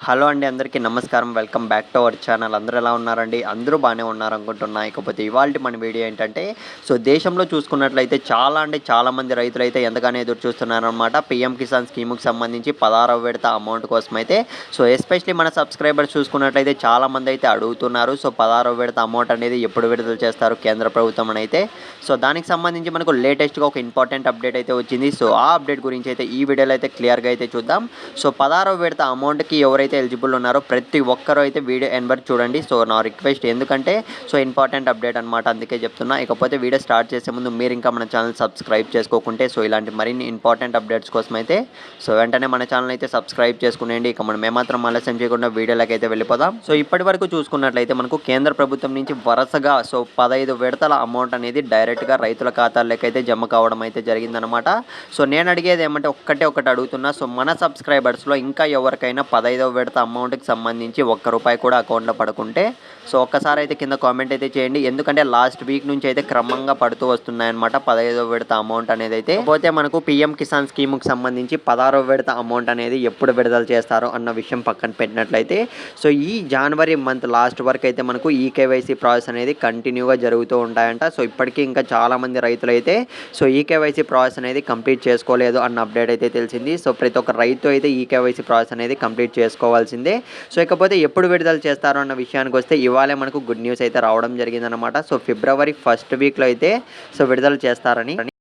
Hello అండి, అందరికీ నమస్కారం. Welcome back to our channel. అందరూ ఎలా ఉన్నారండి? అందరూ బాగానే ఉన్నారనుకుంటున్నా. ఇకపోతే ఇవాల్టి మన వీడియో ఏంటంటే, దేశంలో చూసుకున్నట్లయితే చాలా మంది రైతులైతే ఎంతగానో ఎదురు చూస్తున్నారనమాట. పీఎం కిసాన్ స్కీమ్‌కి సంబంధించి 16వ విడత అమౌంట్ కోసమైతే. ఎస్పెషల్లీ మన సబ్స్క్రైబర్స్ చూసుకున్నట్లయితే చాలామంది అయితే అడుగుతున్నారు. 16వ విడత అమౌంట్ అనేది ఎప్పుడు విడుదల చేస్తారు కేంద్ర ప్రభుత్వం అనైతే. దానికి సంబంధించి మనకు లేటెస్ట్‌గా ఒక ఇంపార్టెంట్ అప్డేట్ అయితే వచ్చింది. ఆ అప్డేట్ గురించి అయితే ఈ వీడియోలో అయితే క్లియర్‌గా అయితే చూద్దాం. 16వ విడత అమౌంట్‌కి ఎవరైతే ఎలిజిబుల్ ఉన్నారో ప్రతి ఒక్కరూ అయితే వీడియో ఎండ్ వరకు చూడండి. నా రిక్వెస్ట్, ఎందుకంటే ఇంపార్టెంట్ అప్డేట్ అనమాట, అందుకే చెప్తున్నా. ఇకపోతే వీడియో స్టార్ట్ చేసే ముందు మీరు ఇంకా మన ఛానల్ సబ్స్క్రైబ్ చేసుకోకుంటే ఇలాంటి మరిన్ని ఇంపార్టెంట్ అప్డేట్స్ కోసం అయితే వెంటనే మన ఛానల్ అయితే సబ్స్క్రైబ్ చేసుకునేయండి. ఇక మనం ఏమాత్రం ఆలస్యం చేయకుండా వీడియోలోకి అయితే వెళ్ళిపోదాం. ఇప్పటి వరకు చూసుకున్నట్లయితే మనకు కేంద్ర ప్రభుత్వం నుంచి వరుసగా 15 విడతల అమౌంట్ అనేది డైరెక్ట్గా రైతుల ఖాతాల్లోకి అయితే జమ కావడం అయితే జరిగిందనమాట. నేను అడిగేది ఏమంటే ఒకటి అడుగుతున్నా. మన సబ్స్క్రైబర్స్లో ఇంకా ఎవరికైనా 15వ విడత అమౌంట్కి సంబంధించి ₹1 కూడా అకౌంట్లో పడుకుంటే ఒక్కసారి అయితే కింద కామెంట్ అయితే చేయండి. ఎందుకంటే లాస్ట్ వీక్ నుంచి అయితే క్రమంగా పడుతూ వస్తున్నాయన్నమాట 15వ విడత అమౌంట్ అనేది అయితే. పోతే మనకు పీఎం కిసాన్ స్కీమ్కి సంబంధించి 16వ విడత అమౌంట్ అనేది ఎప్పుడు విడుదల చేస్తారో అన్న విషయం పక్కన పెట్టినట్లయితే ఈ జనవరి మంత్ లాస్ట్ వరకు అయితే మనకు ఈకేవైసీ ప్రాసెస్ అనేది కంటిన్యూగా జరుగుతూ ఉంటాయంట. ఇప్పటికీ ఇంకా చాలామంది రైతులు అయితే ఈకేవైసీ ప్రాసెస్ అనేది కంప్లీట్ చేసుకోలేదు అన్న అప్డేట్ అయితే తెలిసింది. ప్రతి ఒక్క రైతు అయితే ఈకేవైసీ ప్రాసెస్ అనేది కంప్లీట్ చేసుకోవాల్సిందే. ఇకపోతే ఎప్పుడు విడుదల చేస్తారో అన్న విషయానికి వస్తే ఇవాళే మనకు గుడ్ న్యూస్ అయితే రావడం జరిగిందనమాట. ఫిబ్రవరి 1st వీక్లో అయితే విడుదల చేస్తారని